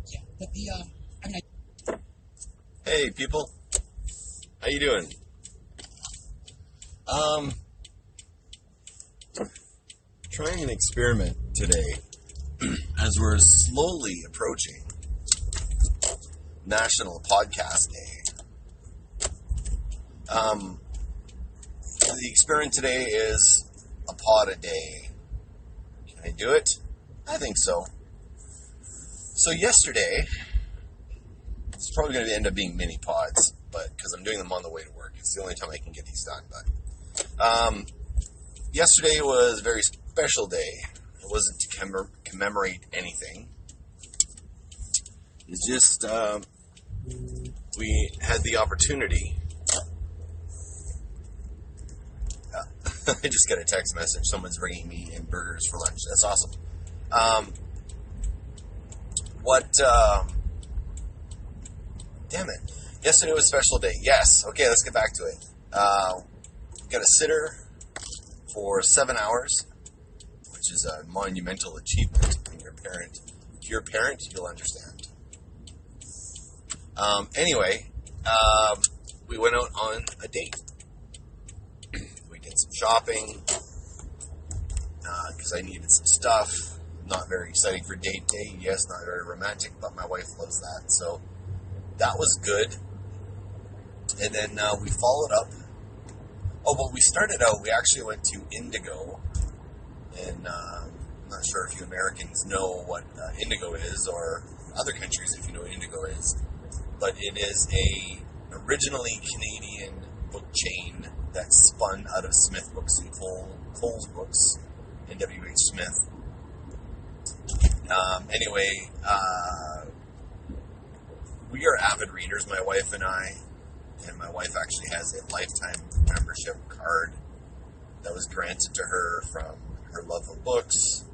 Yeah, but the I mean, Hey people, how you doing? Um, Trying an experiment today as we're slowly approaching National Podcast Day. The experiment today is a pod a day. Can I do it? I think so. So yesterday, it's probably going to end up being mini pods, but because I'm doing them on the way to work, it's the only time I can get these done. But yesterday was a very special day. It wasn't to commemorate anything. It's just we had the opportunity. I just got a text message. Someone's bringing me in burgers for lunch. That's awesome. Damn it. Yesterday was a special day. Yes. Okay, let's get back to it. Got a sitter for 7 hours, which is a monumental achievement. When you're a parent. If you're a parent, you'll understand. Anyway, we went out on a date. We did some shopping because I needed some stuff. Not very exciting for date day. Yes, not very romantic, but my wife loves that. So that was good. And then we followed up. Oh, but we started out, we actually went to Indigo. And I'm not sure if you Americans know what Indigo is, or other countries if you know what Indigo is. But it is a originally Canadian book chain that spun out of Smith Books and Coles Books and W.H. Smith. Anyway, we are avid readers, my wife and I. And my wife actually has a lifetime membership card that was granted to her from her love of books.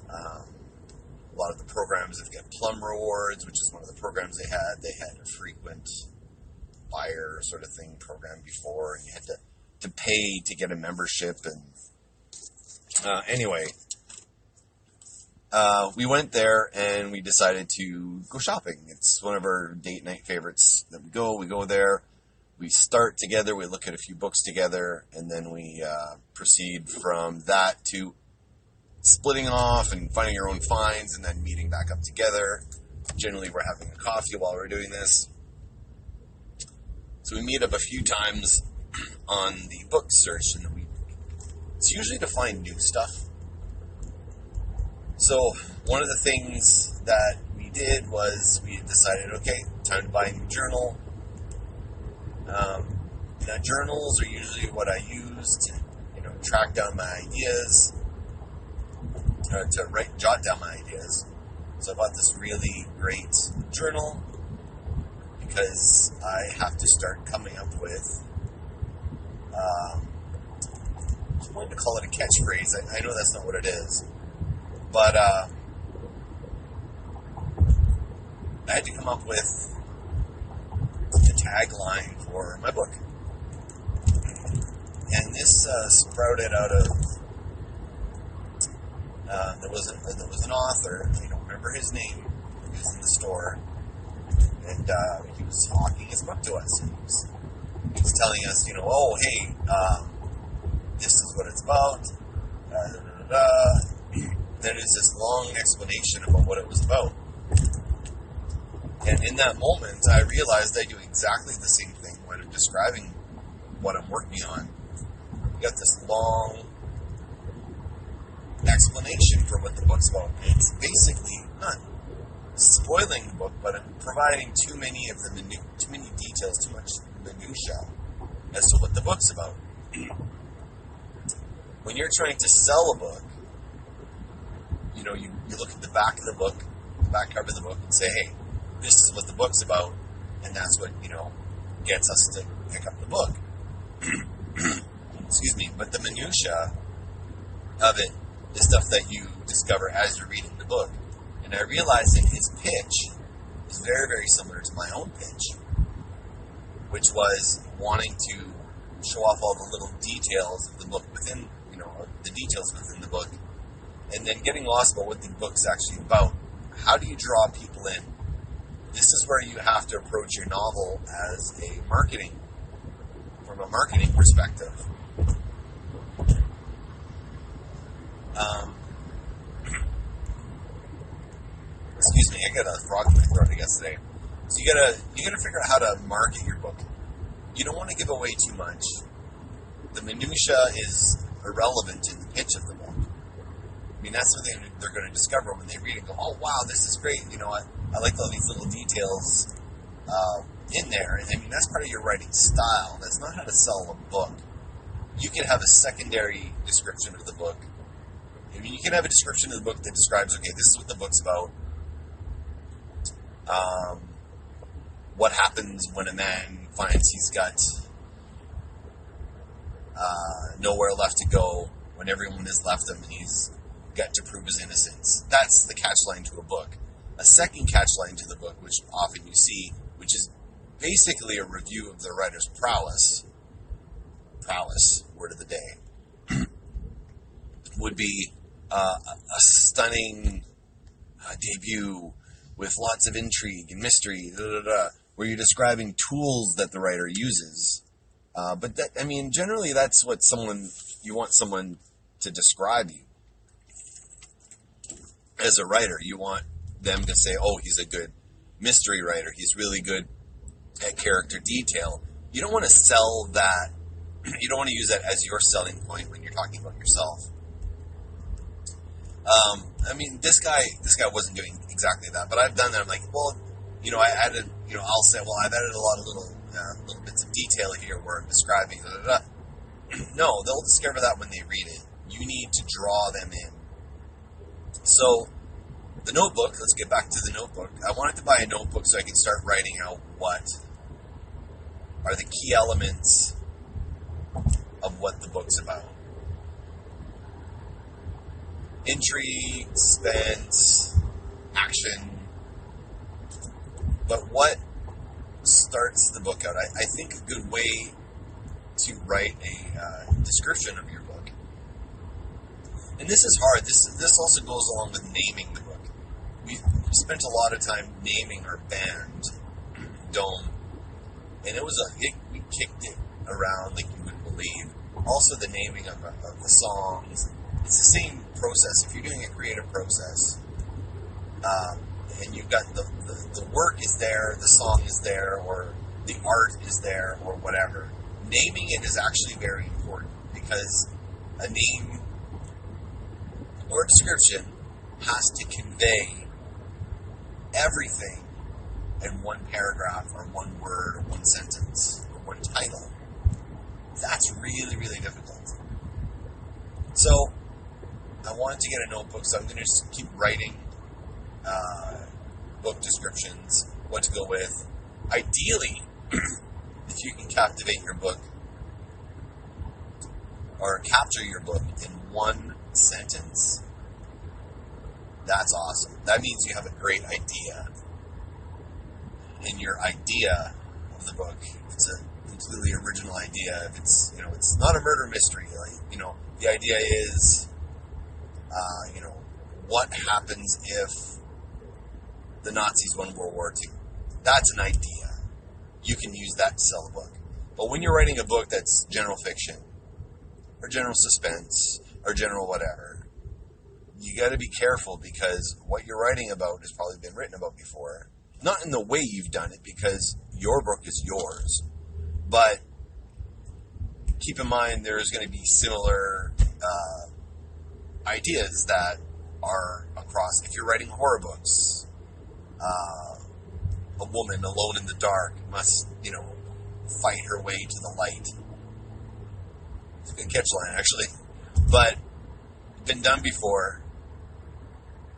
A lot of the programs have got Plum Rewards, which is one of the programs they had. They had a frequent buyer sort of thing program before, and you had to pay to get a membership. And anyway, we went there and we decided to go shopping. It's one of our date night favorites that we go there. We start together, we look at a few books together, and then we proceed from that to splitting off and finding our own finds and then meeting back up together. Generally, we're having a coffee while we're doing this. So we meet up a few times on the book search in the week. It's usually to find new stuff. So one of the things that we did was we decided, okay, time to buy a new journal. Journals are usually what I use to, track down my ideas, or to jot down my ideas. So I bought this really great journal because I have to start coming up with, I wanted to call it a catchphrase. I know that's not what it is, but I had to come up with the tagline for my book. And this sprouted out of, there was an author, I don't remember his name, he was in the store, and he was hawking his book to us. He was telling us, this is what it's about, Then there's this long explanation about what it was about. And in that moment, I realized I do exactly the same thing when I'm describing what I'm working on. You got this long explanation for what the book's about. And it's basically not spoiling the book, but I'm providing too many details, too much minutia as to what the book's about. When you're trying to sell a book, you look at the back of the book, the back cover of the book, and say, hey, this is what the book's about, and that's what, gets us to pick up the book. Excuse me, but the minutia of it is stuff that you discover as you're reading the book. And I realized that his pitch is very, very similar to my own pitch, which was wanting to show off all the little details of the book within, the details within the book, and then getting lost about what the book's actually about. How do you draw people in? this is where you have to approach your novel as from a marketing perspective. Excuse me, I got a frog in my throat, I guess, today. So you gotta figure out how to market your book. You don't want to give away too much. The minutia is irrelevant in the pitch of the book. I mean, that's something they're going to discover when they read it and go, oh, wow, this is great. You know, I like all these little details in there. And I mean, that's part of your writing style. That's not how to sell a book. You can have a secondary description of the book. I mean, you can have a description of the book that describes, okay, this is what the book's about. What happens when a man finds he's got nowhere left to go, when everyone has left him and he's got to prove his innocence. That's the catchline to a book. A second catchline to the book, which often you see, which is basically a review of the writer's prowess, word of the day, would be a stunning debut with lots of intrigue and mystery, where you're describing tools that the writer uses. But that, I mean, generally that's what you want someone to describe you. As a writer, you want them to say, oh, he's a good mystery writer. He's really good at character detail. You don't want to sell that. You don't want to use that as your selling point when you're talking about yourself. I mean, this guy wasn't doing exactly that, but I've done that. I'm like, well, you know, I added, you know, I'll say, well, I've added a lot of little bits of detail here where I'm describing, No, they'll discover that when they read it. You need to draw them in. So, the notebook, let's get back to the notebook. I wanted to buy a notebook so I can start writing out what are the key elements of what the book's about. Intrigue, suspense, action. But what starts the book out? I think a good way to write a description of your book, and this is hard. This also goes along with naming the book. We spent a lot of time naming our band, Dome, and we kicked it around like you wouldn't believe. Also, the naming of the songs. It's the same process. If you're doing a creative process, and you've got the work is there, the song is there, or the art is there, or whatever, naming it is actually very important, because a name or a description has to convey everything in one paragraph, or one word, or one sentence, or one title. That's really, really difficult. So, I wanted to get a notebook, so I'm going to just keep writing book descriptions, what to go with. Ideally, if you can captivate your book, or capture your book in one sentence, that's awesome. That means you have a great idea. And your idea of the book, if it's a completely original idea, if it's, you know, it's not a murder mystery, like, you know, the idea is, you know, what happens if the Nazis won World War II? That's an idea. You can use that to sell a book. But when you're writing a book that's general fiction, or general suspense, or general whatever, you got to be careful, because what you're writing about has probably been written about before. Not in the way you've done it, because your book is yours. But keep in mind there's going to be similar ideas that are across. If you're writing horror books, a woman alone in the dark must, you know, fight her way to the light. It's a good catchline, actually. But been done before.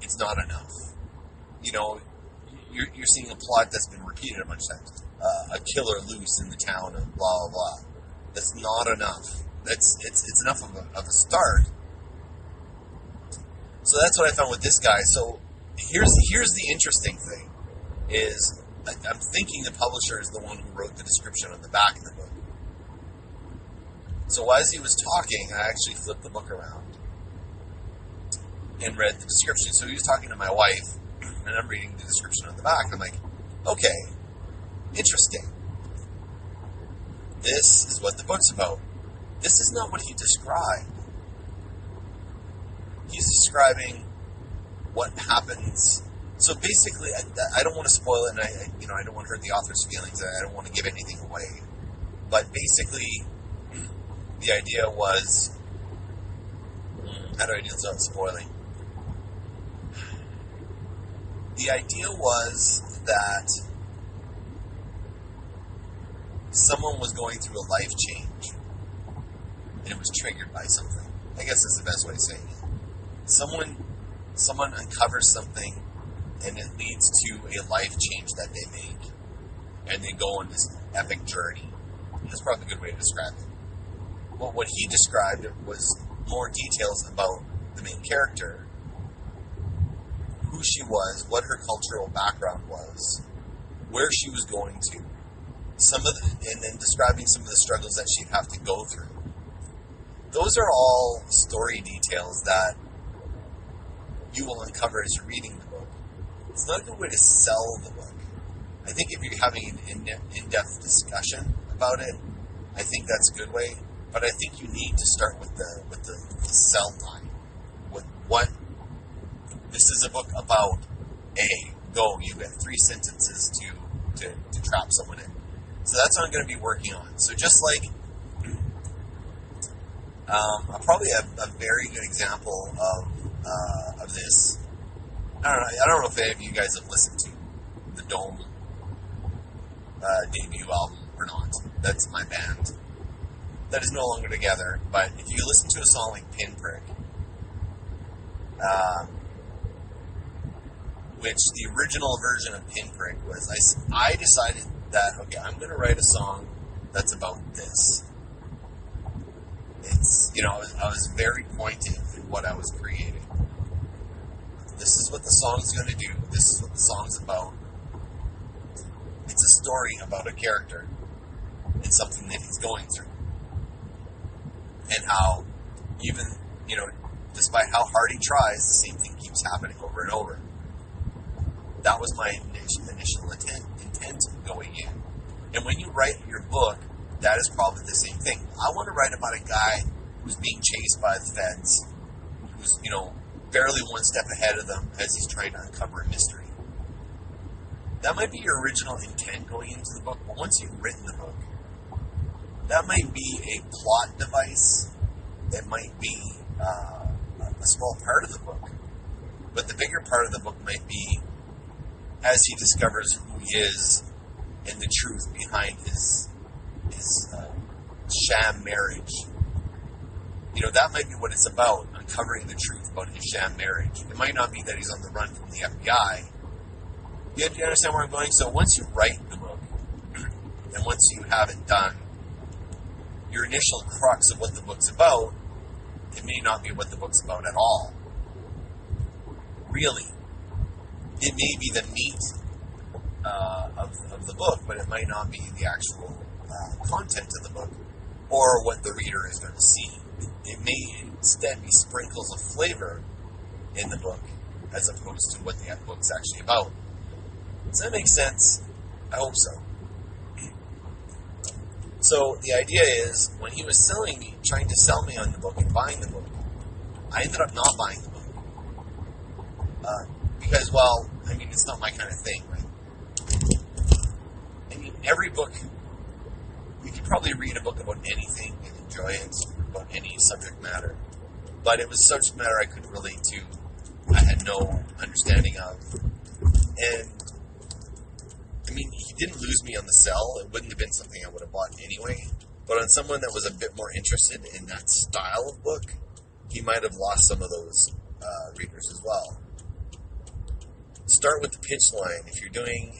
It's not enough. You know, you're seeing a plot that's been repeated a bunch of times. A killer loose in the town of blah blah blah. That's not enough. It's enough of a start. So that's what I found with this guy. So here's the interesting thing, is I'm thinking the publisher is the one who wrote the description on the back of the book. So as he was talking, I actually flipped the book around and read the description. So he was talking to my wife, and I'm reading the description on the back. I'm like, Okay, interesting. This is what the book's about. This is not what he described. He's describing what happens. So basically, I don't want to spoil it, and I don't want to hurt the author's feelings. I don't want to give anything away. But basically, the idea was, how do I deal without spoiling? The idea was that someone was going through a life change, and it was triggered by something. I guess that's the best way of saying it. Someone uncovers something, and it leads to a life change that they make, and they go on this epic journey. That's probably a good way to describe it. Well, what he described was more details about the main character, who she was, what her cultural background was, where she was going to, and then describing some of the struggles that she'd have to go through. Those are all story details that you will uncover as you're reading the book. It's not a good way to sell the book. I think if you're having an in-depth discussion about it, I think that's a good way. But I think you need to start with the sell line. With what this is a book about. Go. You have 3 sentences to trap someone in. So that's what I'm going to be working on. So just like I'll probably have a very good example of this. I don't know if any of you guys have listened to the Dome debut album or not. That's my band. That is no longer together. But if you listen to a song like Pinprick, which the original version of Pinprick was, I decided that, okay, I'm going to write a song that's about this. It's, I was very pointed in what I was creating. This is what the song's going to do. This is what the song's about. It's a story about a character and something that he's going through. And how, even, despite how hard he tries, the same thing keeps happening over and over. That was my initial intent going in. And when you write your book, that is probably the same thing. I want to write about a guy who's being chased by the feds, who's, barely one step ahead of them as he's trying to uncover a mystery. That might be your original intent going into the book, but once you've written the book, that might be a plot device. It might be a small part of the book. But the bigger part of the book might be as he discovers who he is and the truth behind his sham marriage. That might be what it's about, uncovering the truth about his sham marriage. It might not be that he's on the run from the FBI. Do you understand where I'm going? So once you write the book, and once you have it done, your initial crux of what the book's about, it may not be what the book's about at all. Really. It may be the meat of the book, but it might not be the actual content of the book, or what the reader is going to see. It may instead be sprinkles of flavor in the book, as opposed to what the book's actually about. Does that make sense? I hope so. So the idea is, when he was trying to sell me on the book and buying the book, I ended up not buying the book. Because, it's not my kind of thing, right? Every book, you could probably read a book about anything and enjoy it, about any subject matter. But it was subject matter I couldn't relate to, I had no understanding of. And, he didn't lose me on the sell. It wouldn't have been something I would have bought anyway. But on someone that was a bit more interested in that style of book, he might have lost some of those readers as well. Start with the pitch line. If you're doing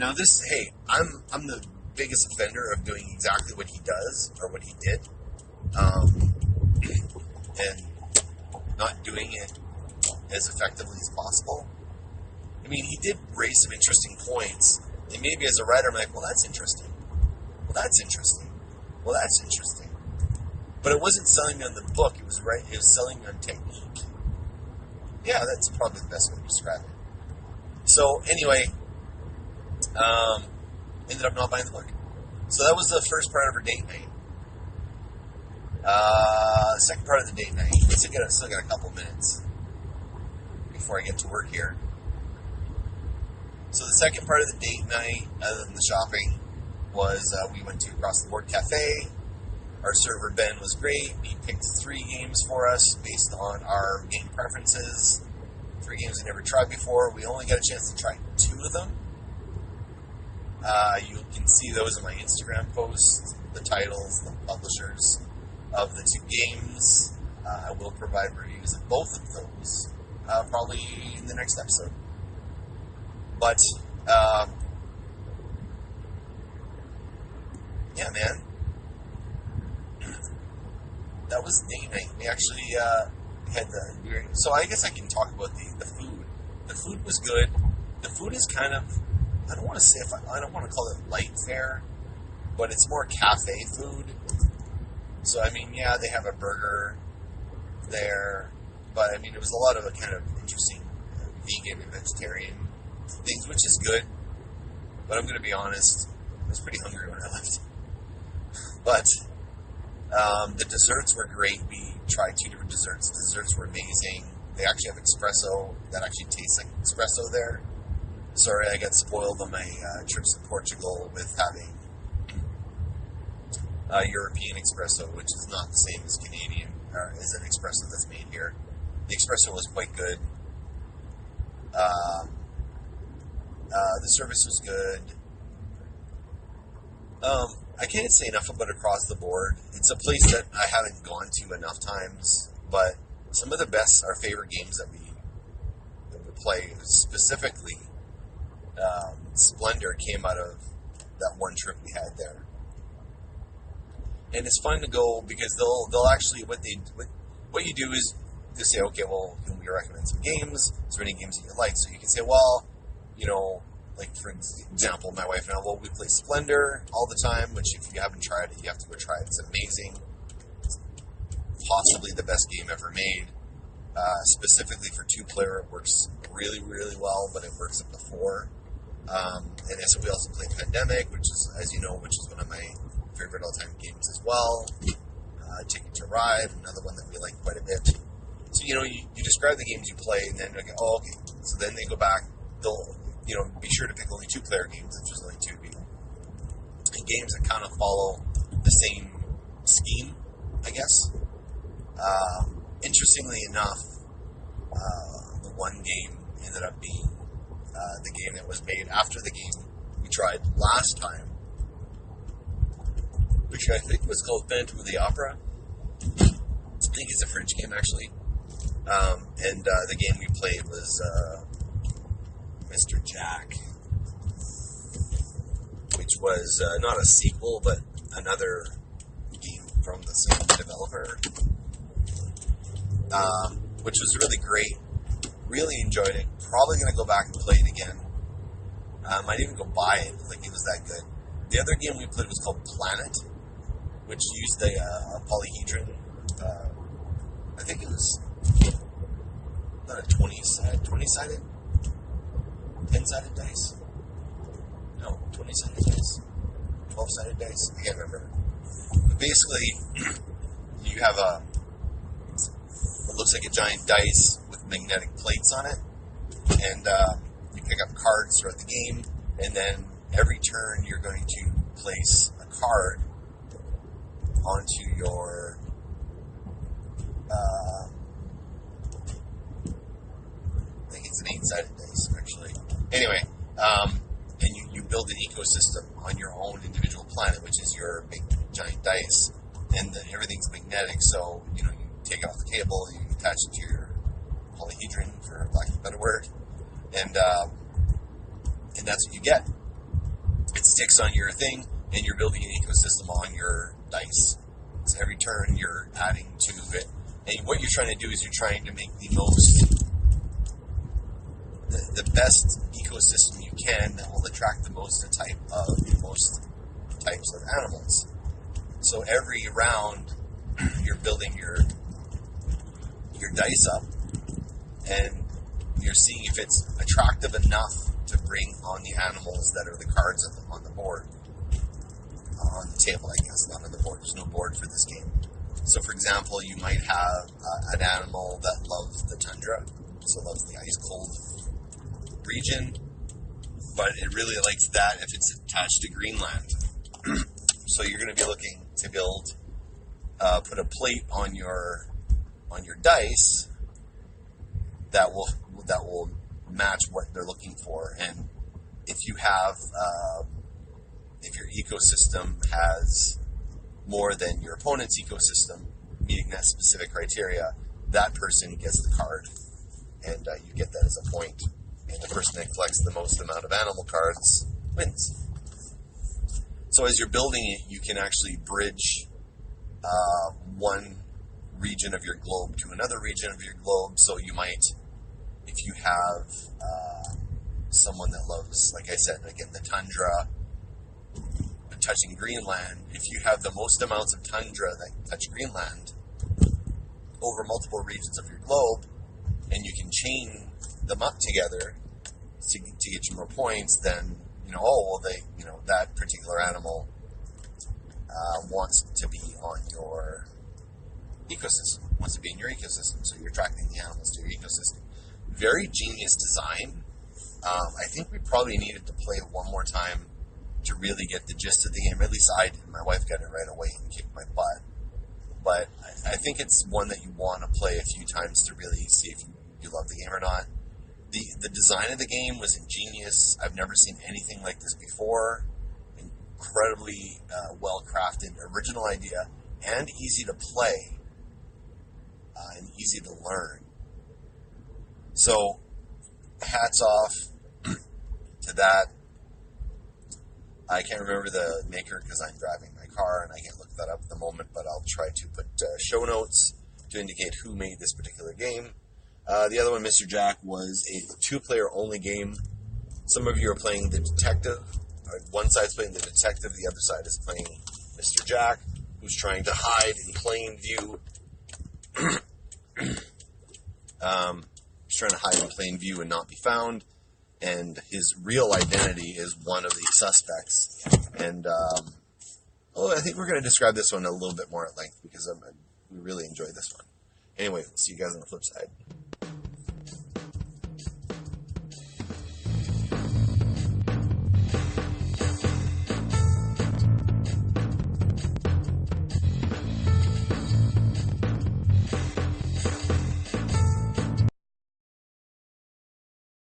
I'm the biggest offender of doing exactly what he does, or what he did, and not doing it as effectively as possible. He did raise some interesting points, and maybe as a writer, I'm like, well, that's interesting. Well, that's interesting. Well, that's interesting. But it wasn't selling me on the book. It was selling me on technique. Yeah, that's probably the best way to describe it. So, anyway, ended up not buying the book. So that was the first part of our date night. Second part of the date night. Still got a couple minutes before I get to work here. So the second part of the date night, other than the shopping, was we went to Across the Board Cafe. Our server, Ben, was great. He picked 3 games for us based on our game preferences. 3 games we never tried before. We only got a chance to try 2 of them. You can see those in my Instagram posts, the titles, the publishers of the 2 games. I will provide reviews of both of those, probably in the next episode. But, yeah, man. That was date night. We actually had so I guess I can talk about the food. The food was good. The food is kind of, I don't want to call it light fare, but it's more cafe food. So, I mean, yeah, they have a burger there, but, I mean, it was a lot of kind of interesting vegan and vegetarian things, which is good, but I'm going to be honest, I was pretty hungry when I left. But the desserts were great. We tried 2 different desserts. The desserts were amazing. They actually have espresso that actually tastes like espresso there. Sorry, I got spoiled on my trips to Portugal with having European espresso, which is not the same as Canadian, or as an espresso that's made here. The espresso was quite good. The service was good. I can't say enough about Across the Board. It's a place that I haven't gone to enough times, but some of the best, our favorite games that we play, specifically Splendor, came out of that one trip we had there. And it's fun to go because they'll actually, what you do is you say, okay, well, can we recommend some games? Is there any games that you like? So you can say, well, you know, like, for example, my wife and I, well, we play Splendor all the time, which if you haven't tried it, you have to go try it. It's amazing. It's possibly the best game ever made. Specifically for 2-player, it works really, really well, but it works up to 4. And so we also play Pandemic, which is, as you know, which is one of my favorite all-time games as well. Ticket to Ride, another one that we like quite a bit. So, you know, you describe the games you play, and then you go, oh, okay. So then they go back, they'll, you know, be sure to pick only 2-player games, if there's only 2 people. And games that kind of follow the same scheme, I guess. Interestingly enough, the one game ended up being the game that was made after the game we tried last time, which I think was called Phantom of the Opera. I think it's a French game, actually. And the game we played was Mr. Jack, which was not a sequel, but another game from the same developer, which was really great. Really enjoyed it. Probably going to go back and play it again. Might even go buy it. Like, it was that good. The other game we played was called Planet, which used a polyhedron. I think it was not a 20-sided? 10-sided dice? No, 20-sided dice. 12-sided dice? I can't remember. But basically, you have what looks like a giant dice with magnetic plates on it, and you pick up cards throughout the game, and then every turn you're going to place a card onto your I think it's an 8-sided dice, actually. Anyway, and you build an ecosystem on your own individual planet, which is your big giant dice, and then everything's magnetic, so, you know, you take it off the table, you attach it to your polyhedron, for lack of a better word, and that's what you get. It sticks on your thing, and you're building an ecosystem on your dice. So every turn you're adding to it. And what you're trying to do is you're trying to make the best ecosystem you can that will attract the most types of animals. So every round you're building your dice up, and you're seeing if it's attractive enough to bring on the animals that are the cards on the board. On the table, I guess, not on the board. There's no board for this game. So, for example, you might have an animal that loves the tundra, so loves the ice-cold region, but it really likes that if it's attached to Greenland. So you're going to be looking to build, put a plate on your dice that will match what they're looking for. And if you have, if your ecosystem has more than your opponent's ecosystem meeting that specific criteria, that person gets the card, and you get that as a point. And the person that collects the most amount of animal cards wins. So as you're building it, you can actually bridge one region of your globe to another region of your globe. So you might, if you have someone that loves, like I said, again, the tundra, touching Greenland, if you have the most amounts of tundra that touch Greenland over multiple regions of your globe, and you can chain them up together to get you more points, then that particular animal wants to be on your ecosystem, wants to be in your ecosystem, so you're attracting the animals to your ecosystem. Very genius design. I think we probably needed to play it one more time to really get the gist of the game. At least I did. My wife got it right away and kicked my butt. But I think it's one that you want to play a few times to really see if you love the game or not. The design of the game was ingenious. I've never seen anything like this before. Incredibly well-crafted, original idea, and easy to play, and easy to learn. So, hats off to that. I can't remember the maker because I'm driving my car and I can't look that up at the moment, but I'll try to put show notes to indicate who made this particular game. The other one, Mr. Jack, was a two-player only game. Some of you are playing the detective. One side's playing the detective, the other side is playing Mr. Jack, who's trying to hide in plain view. He's trying to hide in plain view and not be found. And his real identity is one of the suspects. And I think we're going to describe this one a little bit more at length because we really enjoyed this one. Anyway, we'll see you guys on the flip side.